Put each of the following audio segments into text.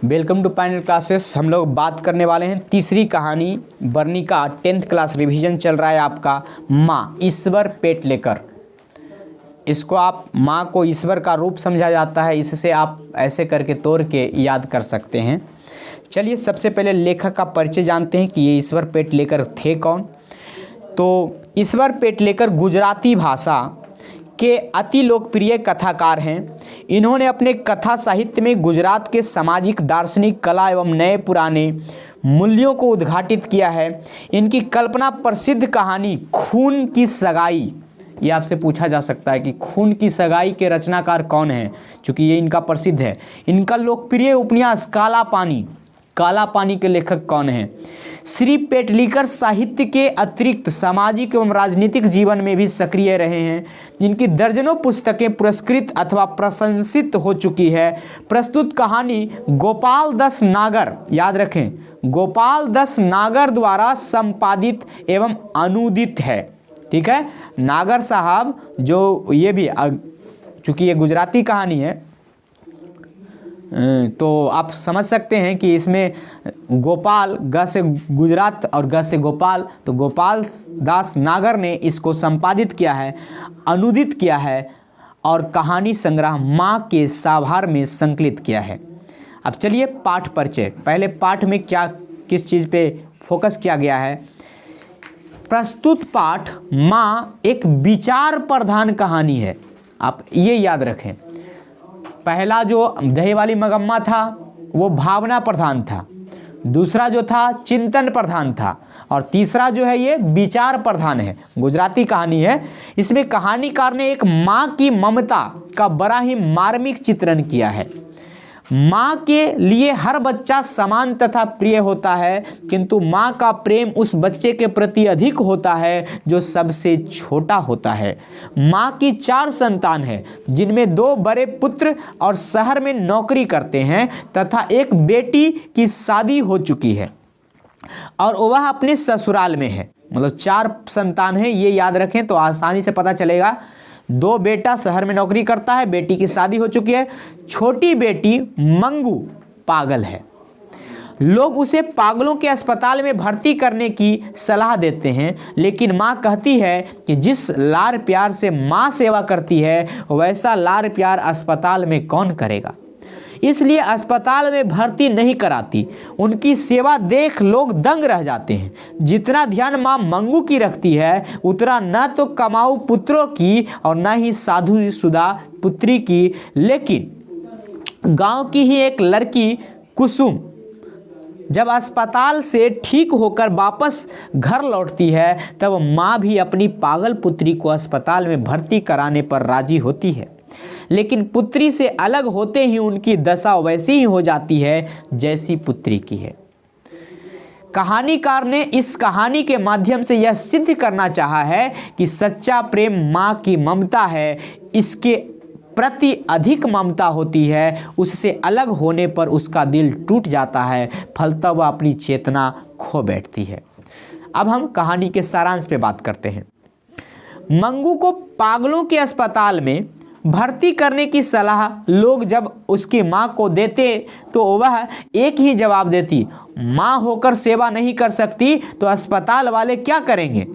Welcome to Pioneer classes. हम लोग बात करने वाले हैं तीसरी कहानी बर्नी का 10th क्लास रिवीजन चल रहा है आपका। माँ ईश्वर पेट लेकर, इसको आप माँ को ईश्वर का रूप समझा जाता है, इससे आप ऐसे करके तोड़ के याद कर सकते हैं। चलिए सबसे पहले लेखक का परिचय जानते हैं कि ये ईश्वर पेट लेकर थे कौन। तो ईश्वर पेट लेकर गुजराती भाषा के अति लोकप्रिय कथाकार हैं। इन्होंने अपने कथा साहित्य में गुजरात के सामाजिक, दार्शनिक, कला एवं नए पुराने मूल्यों को उद्घाटित किया है। इनकी कल्पना प्रसिद्ध कहानी खून की सगाई, ये आपसे पूछा जा सकता है कि खून की सगाई के रचनाकार कौन हैं, चूँकि ये इनका प्रसिद्ध है। इनका लोकप्रिय उपन्यास काला पानी के लेखक कौन हैं। श्री पेटलीकर साहित्य के अतिरिक्त सामाजिक एवं राजनीतिक जीवन में भी सक्रिय रहे हैं। इनकी दर्जनों पुस्तकें पुरस्कृत अथवा प्रशंसित हो चुकी है। प्रस्तुत कहानी गोपाल दास नागर, याद रखें, गोपाल दास नागर द्वारा संपादित एवं अनुदित है। ठीक है, नागर साहब जो ये भी, चूँकि ये गुजराती कहानी है तो आप समझ सकते हैं कि इसमें गोपाल, ग से गुजरात और ग से गोपाल, तो गोपाल दास नागर ने इसको संपादित किया है, अनुदित किया है और कहानी संग्रह माँ के साभार में संकलित किया है। अब चलिए पाठ परिचय। पहले पाठ में किस चीज़ पे फोकस किया गया है। प्रस्तुत पाठ माँ एक विचार प्रधान कहानी है, आप ये याद रखें। पहला जो दही वाली मगम्मा था वो भावना प्रधान था, दूसरा जो था चिंतन प्रधान था और तीसरा जो है ये विचार प्रधान है। गुजराती कहानी है। इसमें कहानीकार ने एक माँ की ममता का बड़ा ही मार्मिक चित्रण किया है। माँ के लिए हर बच्चा समान तथा प्रिय होता है, किंतु माँ का प्रेम उस बच्चे के प्रति अधिक होता है जो सबसे छोटा होता है। माँ की 4 संतान है, जिनमें 2 बड़े पुत्र और शहर में नौकरी करते हैं तथा एक बेटी की शादी हो चुकी है और वह अपने ससुराल में है। मतलब 4 संतान है, ये याद रखें तो आसानी से पता चलेगा। 2 बेटा शहर में नौकरी करता है, बेटी की शादी हो चुकी है। छोटी बेटी मंगू पागल है। लोग उसे पागलों के अस्पताल में भर्ती करने की सलाह देते हैं, लेकिन माँ कहती है कि जिस लाड़ प्यार से माँ सेवा करती है वैसा लाड़ प्यार अस्पताल में कौन करेगा, इसलिए अस्पताल में भर्ती नहीं कराती। उनकी सेवा देख लोग दंग रह जाते हैं। जितना ध्यान माँ मंगू की रखती है उतना न तो कमाऊ पुत्रों की और न ही साधुशुदा पुत्री की, लेकिन गांव की ही एक लड़की कुसुम जब अस्पताल से ठीक होकर वापस घर लौटती है तब माँ भी अपनी पागल पुत्री को अस्पताल में भर्ती कराने पर राजी होती है, लेकिन पुत्री से अलग होते ही उनकी दशा वैसी ही हो जाती है जैसी पुत्री की है। कहानीकार ने इस कहानी के माध्यम से यह सिद्ध करना चाहा है कि सच्चा प्रेम माँ की ममता है, इसके प्रति अधिक ममता होती है। उससे अलग होने पर उसका दिल टूट जाता है, फलतः वह अपनी चेतना खो बैठती है। अब हम कहानी के सारांश पे बात करते हैं। मंगू को पागलों के अस्पताल में भर्ती करने की सलाह लोग जब उसकी माँ को देते तो वह एक ही जवाब देती, माँ होकर सेवा नहीं कर सकती तो अस्पताल वाले क्या करेंगे।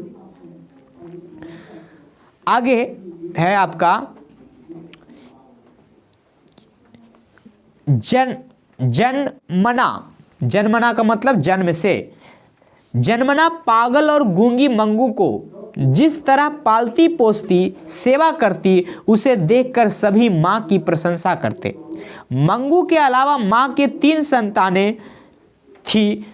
आगे है आपका जन्मना का मतलब जन्म से। जन्मना पागल और गूंगी मंगू को जिस तरह पालती पोसती सेवा करती उसे देखकर सभी माँ की प्रशंसा करते। मंगू के अलावा माँ के 3 संतानें थी,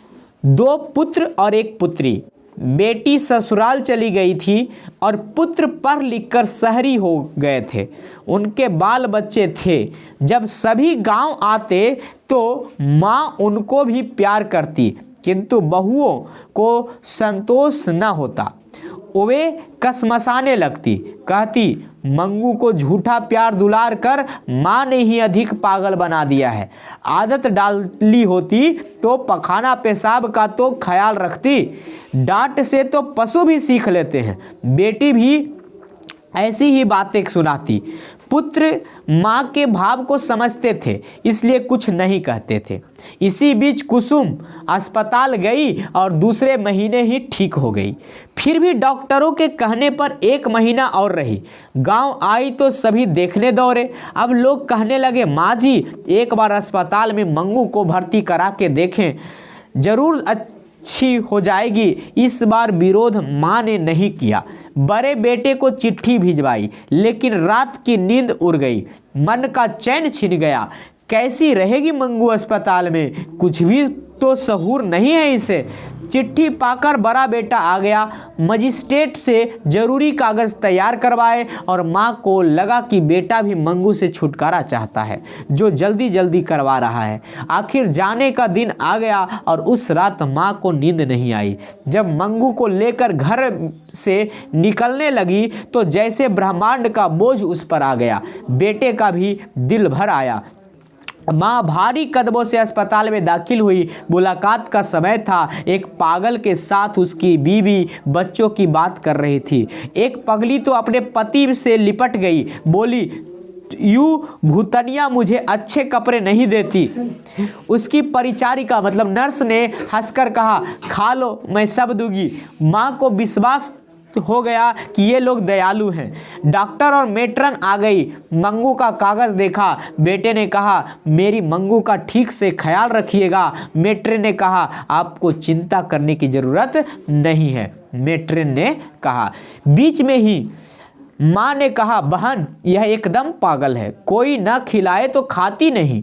2 पुत्र और 1 पुत्री। बेटी ससुराल चली गई थी और पुत्र पढ़ लिख कर शहरी हो गए थे। उनके बाल बच्चे थे। जब सभी गांव आते तो माँ उनको भी प्यार करती, किंतु बहुओं को संतोष न होता। वे कसमसाने लगती, कहती मंगू को झूठा प्यार दुलार कर माँ ने ही अधिक पागल बना दिया है। आदत डाली होती तो पखाना पेशाब का तो ख्याल रखती, डांट से तो पशु भी सीख लेते हैं। बेटी भी ऐसी ही बातें सुनाती। पुत्र माँ के भाव को समझते थे, इसलिए कुछ नहीं कहते थे। इसी बीच कुसुम अस्पताल गई और दूसरे महीने ही ठीक हो गई। फिर भी डॉक्टरों के कहने पर 1 महीना और रही। गांव आई तो सभी देखने दौड़े। अब लोग कहने लगे, माँ जी एक बार अस्पताल में मंगू को भर्ती करा के देखें, जरूर अच्छी हो जाएगी। इस बार विरोध माँ ने नहीं किया। बड़े बेटे को चिट्ठी भिजवाई, लेकिन रात की नींद उड़ गई, मन का चैन छिन गया। कैसी रहेगी मंगू अस्पताल में, कुछ भी तो सहूर नहीं है इसे। चिट्ठी पाकर बड़ा बेटा आ गया, मजिस्ट्रेट से जरूरी कागज तैयार करवाए और माँ को लगा कि बेटा भी मंगू से छुटकारा चाहता है, जो जल्दी जल्दी करवा रहा है। आखिर जाने का दिन आ गया और उस रात माँ को नींद नहीं आई। जब मंगू को लेकर घर से निकलने लगी तो जैसे ब्रह्मांड का बोझ उस पर आ गया। बेटे का भी दिल भर आया। माँ भारी कदमों से अस्पताल में दाखिल हुई। मुलाकात का समय था। एक पागल के साथ उसकी बीवी बच्चों की बात कर रही थी। एक पगली तो अपने पति से लिपट गई, बोली, यू भूतनिया मुझे अच्छे कपड़े नहीं देती। उसकी परिचारिका मतलब नर्स ने हंसकर कहा, खा लो, मैं सब दूंगी। माँ को विश्वास हो गया कि ये लोग दयालु हैं। डॉक्टर और मेट्रन आ गई। मंगू का कागज देखा। बेटे ने कहा, मेरी मंगू का ठीक से ख्याल रखिएगा। मेट्रन ने कहा, आपको चिंता करने की जरूरत नहीं है। मेट्रन ने कहा। बीच में ही माँ ने कहा, बहन यह एकदम पागल है, कोई न खिलाए तो खाती नहीं,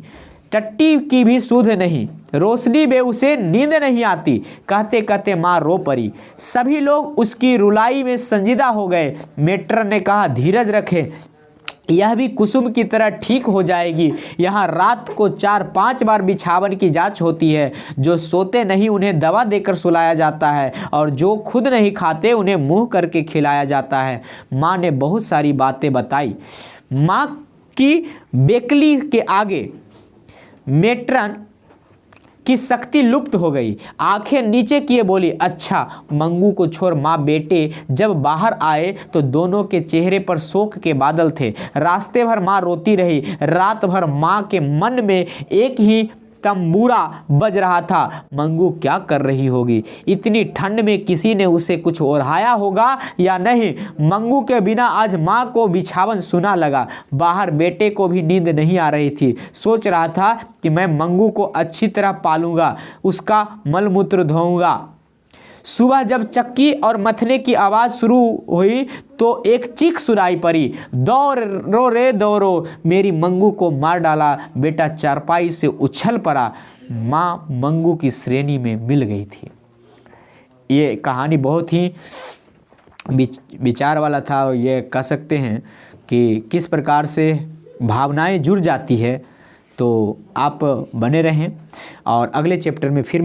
टट्टी की भी सुध नहीं, रोशनी में उसे नींद नहीं आती। कहते कहते माँ रो पड़ी। सभी लोग उसकी रुलाई में संजीदा हो गए। मेट्रन ने कहा, धीरज रखें, यह भी कुसुम की तरह ठीक हो जाएगी। यहाँ रात को 4-5 बार बिछावन की जांच होती है। जो सोते नहीं उन्हें दवा देकर सुलाया जाता है और जो खुद नहीं खाते उन्हें मुँह करके खिलाया जाता है। माँ ने बहुत सारी बातें बताई। माँ की बेकली के आगे मेट्रन की शक्ति लुप्त हो गई। आंखें नीचे किए बोली, अच्छा। मंगू को छोड़ माँ बेटे जब बाहर आए तो दोनों के चेहरे पर शोक के बादल थे। रास्ते भर माँ रोती रही। रात भर माँ के मन में एक ही तंबूरा बज रहा था, मंगू क्या कर रही होगी, इतनी ठंड में किसी ने उसे कुछ ओढ़ाया होगा या नहीं। मंगू के बिना आज माँ को बिछावन सुना लगा। बाहर बेटे को भी नींद नहीं आ रही थी। सोच रहा था कि मैं मंगू को अच्छी तरह पालूंगा, उसका मलमूत्र धोऊंगा। सुबह जब चक्की और मथने की आवाज़ शुरू हुई तो एक चीख सुनाई पड़ी, दौड़ो रे दौड़ो, मेरी मंगू को मार डाला। बेटा चारपाई से उछल पड़ा। माँ मंगू की श्रेणी में मिल गई थी। ये कहानी बहुत ही विचार वाला था। ये कह सकते हैं कि किस प्रकार से भावनाएं जुड़ जाती है। तो आप बने रहें और अगले चैप्टर में फिर